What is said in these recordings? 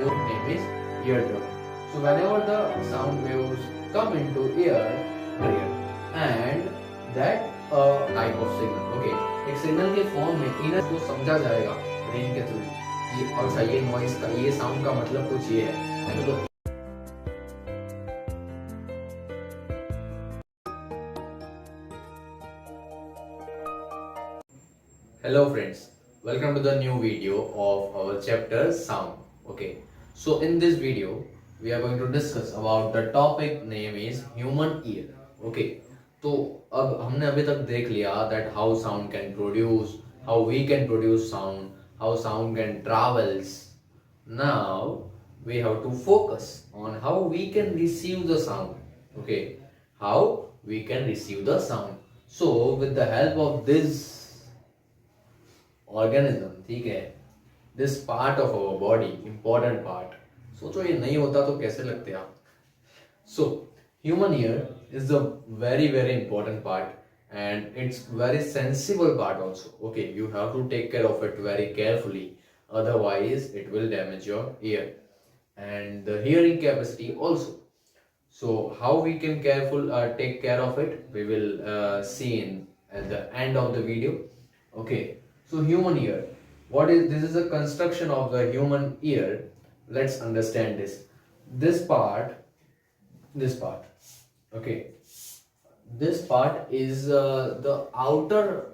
name is eardrum. So whenever the sound waves come into ear and that type of signal, okay, एक signal के form में inner को समझा जाएगा brain के थ्रू ये अच्छा ये नॉइस का ये साउंड का मतलब कुछ ये है तो Hello friends, welcome to the new video of our chapter sound. Okay, so in this video we are going to discuss about the topic name is human ear. Okay, तो अब हमने अभी तक देख लिया that how sound can produce, how we can produce sound, how sound can travels. Now we have to focus on how we can receive the sound. Okay, how we can receive the sound. So with the help of this organism, ठीक है, this part of our body, important part. सोचो ये नहीं होता तो कैसे लगते आप. So human ear is a very very important part and it's very sensible part also. Okay, you have to take care of it very carefully, otherwise it will damage your ear and the hearing capacity also. So how we can take care of it, we will see at the end of the video. Okay, so human ear, this is a construction of the human ear. Let's understand this part, okay, this part is the outer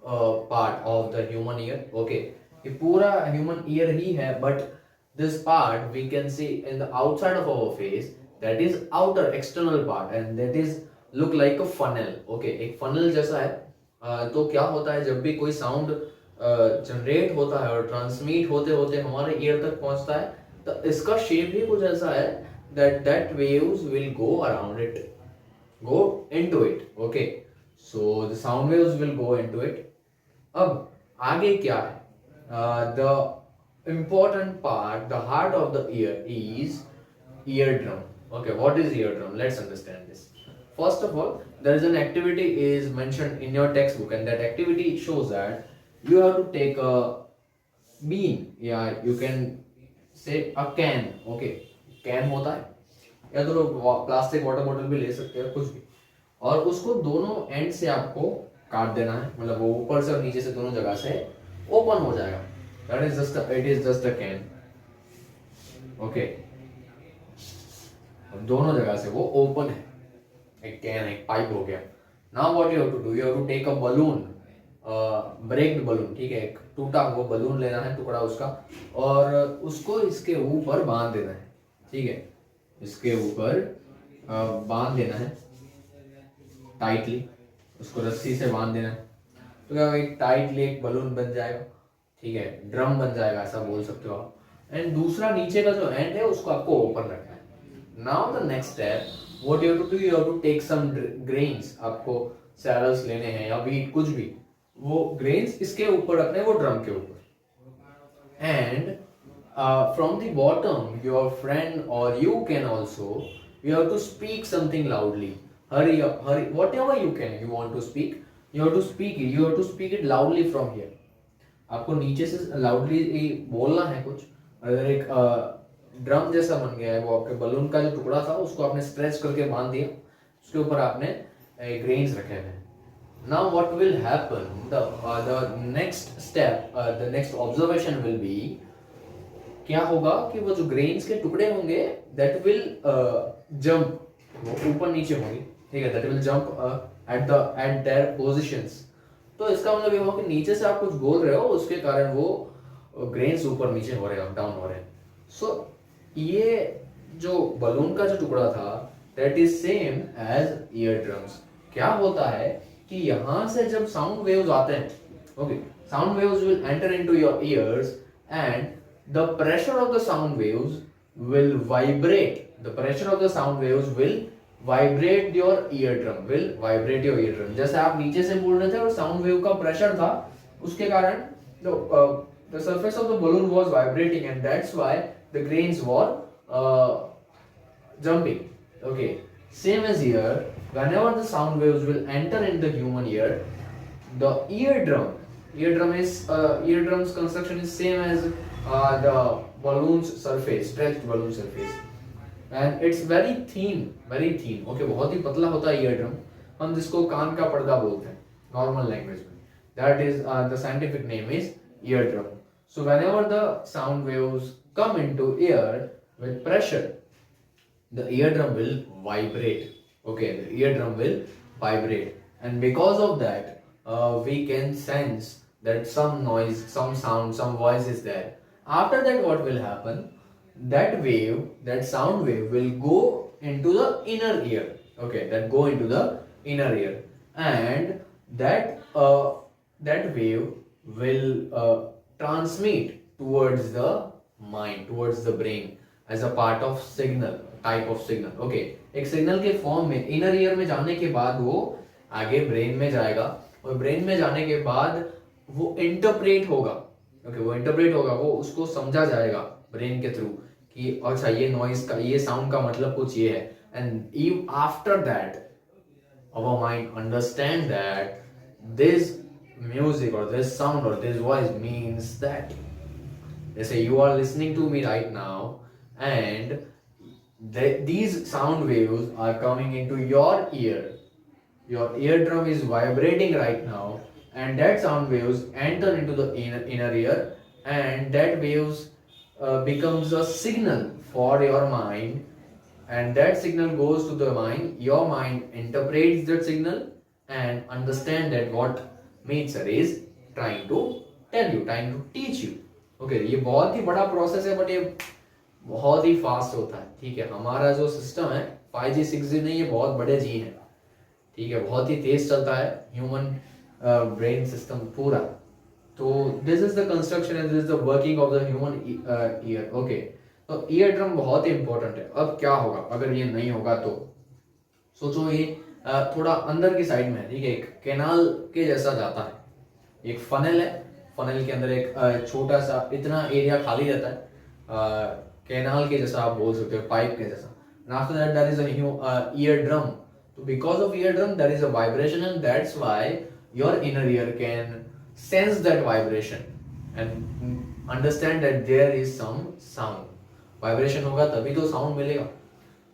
part of the human ear. Okay, ये पूरा human ear ही है, but this part we can see in the outside of our face, that is outer external part and that is look like a funnel. Okay, एक funnel जैसा है. तो क्या होता है जब भी कोई साउंड जनरेट होता है और ट्रांसमिट होते होते हमारे ईयर तक पहुंचता है तो इसका शेप ही कुछ ऐसा है that waves will go around it, go into it. Okay, so the sound waves will go into it. अब आगे क्या है? The important part, the heart of the ear is eardrum. Okay, what is eardrum? Let's understand this. First of all, there is an activity is mentioned in your textbook and that activity shows that you have to take a bean, yeah, you can say a can. Okay, can होता है या तो plastic water bottle भी ले सकते हैं, कुछ भी, और उसको दोनों एंड से आपको काट देना है, मतलब वो ऊपर से और नीचे से दोनों जगह से ओपन हो जाएगा. That is just a can. Okay, अब दोनों जगह से वो ओपन है, एक कैन एक पाइप हो गया. Now what you have to do, you have to take a balloon, breaked balloon, ठीक है, एक टूटा हुआ बलून लेना है, टुकड़ा उसका, और उसको इसके ऊपर बांध देना है. ठीक है, इसके ऊपर बांध देना है टाइटली, उसको रस्सी से बांध देना है तो क्या एक टाइटली एक बलून बन जाएगा. ठीक है, ड्रम बन जाएगा, ऐसा बोल सकते हो आप. एंड दूसरा नीचे का जो एंड है उसको आपको ओपन रखना है. Now the next step, what you have to do, you have to take some grains, आपको सैरल्स लेने हैं या व्हीट, कुछ भी, वो ग्रेन्स इसके ऊपर रखने हैं, वो ड्रम के ऊपर. And from the bottom your friend और you can also, you have to speak something loudly. Hurry up, hurry, whatever you can, you want to speak, you have to speak it loudly from here. आपको नीचे से loudly बोलना है कुछ. अगर एक drum जैसा बन गया है, वो आपके बलून का जो टुकड़ा था उसको आपने स्ट्रेच करके बांध दिया, उसके ऊपर आपने ग्रेन्स रखे हैं. Now what will happen, the next step, the next observation will be, क्या होगा कि वो जो ग्रेन्स के टुकड़े होंगे that will jump, वो ऊपर नीचे होंगे. ठीक है, that will jump at their positions. तो इसका मतलब ये होगा कि नीचे से आप कुछ बोल रहे हो, उसके कारण वो ग्रेन्स ऊपर नीचे हो रहे हैं, डाउन हो रहे हैं. सो ये जो बलून का जो टुकड़ा था that is same as eardrums. क्या होता है कि यहां से जब साउंड वेव्स आते हैं, okay, sound waves will enter into your ears and the pressure of the sound waves will vibrate. The pressure of the sound waves will vibrate your eardrum. जैसे आप नीचे से बोल रहे थे और साउंड वेव का प्रेशर था, उसके कारण the surface of the balloon was vibrating and that's why the grains were jumping. Okay, same as here, whenever the sound waves will enter in the human ear, the eardrum's construction is same as the balloon's surface, stretched balloon surface, and it's very thin. Okay, बहुत ही पतला होता है eardrum, हम जिसको कान का पर्दा बोलते हैं normal language में. That is the scientific name is eardrum. So whenever the sound waves come into ear with pressure, the eardrum will vibrate. Okay, the eardrum will vibrate, and because of that, we can sense that some noise, some sound, some voice is there. After that, what will happen? That wave, that sound wave will go into the inner ear. Okay, that go into the inner ear, and that wave will transmit towards the mind, towards the brain, as a part of signal, type of signal. Okay, एक signal के form में inner ear में जाने के बाद वो आगे brain में जाएगा, और ब्रेन में जाने के बाद वो इंटरप्रेट होगा. ओके, वो इंटरप्रेट होगा, वो उसको समझा जाएगा ब्रेन के थ्रू कि अच्छा ये नॉइज का, ये साउंड का मतलब कुछ ये है. एंड इव after that our mind understand that this music or this sound or this voice means that, let's say you are listening to me right now, and these sound waves are coming into your ear. Your eardrum is vibrating right now, and that sound waves enter into the inner ear, and that waves becomes a signal for your mind, and that signal goes to the mind. Your mind interprets that signal and understand that what nature is trying to tell you, trying to teach you. Okay, ये बहुत ही बड़ा process है, but ये बहुत ही fast होता है. ठीक है, हमारा जो सिस्टम है 5G 6G नहीं, ये बहुत बड़े जी हैं. ठीक है, बहुत ही तेज चलता है ह्यूमन ब्रेन सिस्टम पूरा. तो this is the construction and this is the working of the human ear. Okay, तो ईयर ड्रम बहुत ही इंपॉर्टेंट है. अब क्या होगा अगर ये नहीं होगा तो सोचो, ये थोड़ा अंदर की साइड में है. ठीक है, एक कैनाल के जैसा जाता है, एक फनल है, फनल के अंदर एक छोटा सा इतना एरिया खाली रहता है, कैनाल के जैसा आप बोल सकते हो, पाइप के जैसा. And after that there is a eardrum. So because of eardrum there is a vibration, and that's why your inner ear can sense that vibration and understand that there is some sound. Vibration होगा तभी तो sound मिलेगा.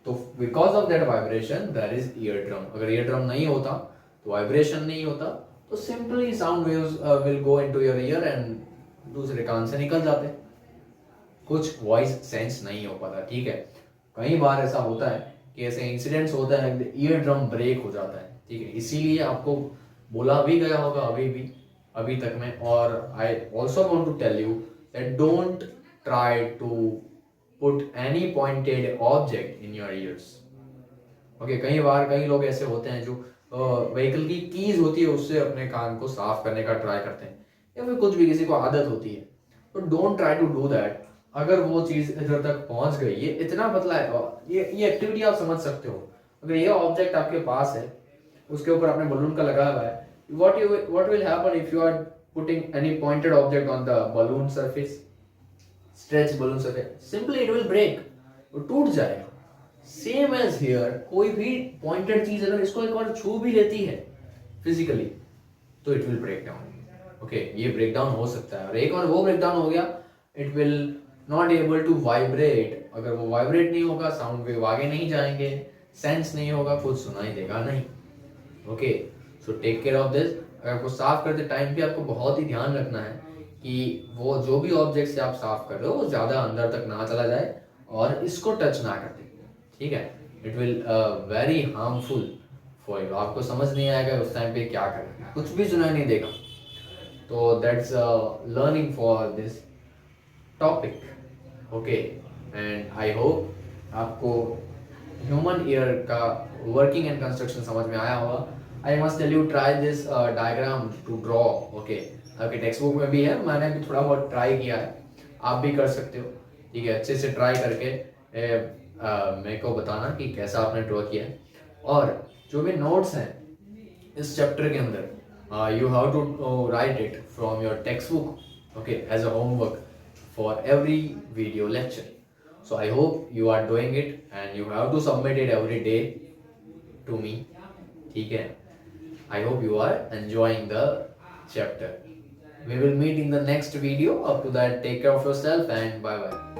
तो because of that vibration there is eardrum. अगर eardrum नहीं होता तो vibration नहीं होता, तो simply sound waves will go into your ear and दूसरे कान से निकल जाते, कुछ voice sense नहीं हो पाता. ठीक है, कई बार ऐसा होता है कि ऐसे इंसिडेंट्स होता है, ईयर ड्रम ब्रेक हो जाता है. ठीक है, इसीलिए आपको बोला भी गया होगा अभी तक में. और I also want to tell you that don't try to put any pointed object in your ears. Okay, कई लोग ऐसे होते हैं जो व्हीकल की कीज होती है उससे अपने कान को साफ करने का ट्राई करते हैं, या फिर कुछ भी किसी को आदत होती है. तो don't try to do that. अगर वो चीज इधर तक पहुंच गई, ये इतना पतला है, ये एक्टिविटी आप समझ सकते हो. अगर ये ऑब्जेक्ट आपके पास है, उसके ऊपर आपने बलून का लगाया हुआ है, what will happen if you are putting any pointed object on the balloon surface, stretched balloon surface? Simply it will break, वो टूट जाएगा. सेम एज हियर, कोई भी पॉइंटेड चीज अगर इसको एक बार छू भी लेती है फिजिकली तो it will break down. Okay, ये ब्रेक डाउन हो सकता है. और एक बार वो ब्रेक डाउन हो गया, it will not able to vibrate. अगर वो वाइब्रेट नहीं होगा, साउंड वेव आगे नहीं जाएंगे, सेंस नहीं होगा, कुछ सुनाई देगा नहीं. Okay, so take care of this. अगर आपको साफ करते टाइम भी आपको बहुत ही ध्यान रखना है कि वो जो भी ऑब्जेक्ट से आप साफ कर रहे हो वो ज्यादा अंदर तक ना चला जाए और इसको टच ना कर दे. ठीक है, it will very harmful for you. आपको समझ नहीं आएगा उस टाइम पे क्या करना, कुछ भी सुनाई नहीं देगा. तो that's learning for this topic. Okay, and I hope आपको ह्यूमन ईयर का वर्किंग एंड कंस्ट्रक्शन समझ में आया होगा. I must tell you, try this diagram to draw. Okay, आपके टेक्स्ट बुक में भी है, मैंने भी थोड़ा बहुत ट्राई किया है, आप भी कर सकते हो. ठीक है, अच्छे से ट्राई करके मेरे को बताना कि कैसा आपने ड्रॉ किया है. और जो भी नोट्स हैं इस चैप्टर के अंदर, you have to write it from your text book. Okay, as a homework for every video lecture. So I hope you are doing it, and you have to submit it every day to me. ठीक है, I hope you are enjoying the chapter. We will meet in the next video. Up to that, take care of yourself and bye bye.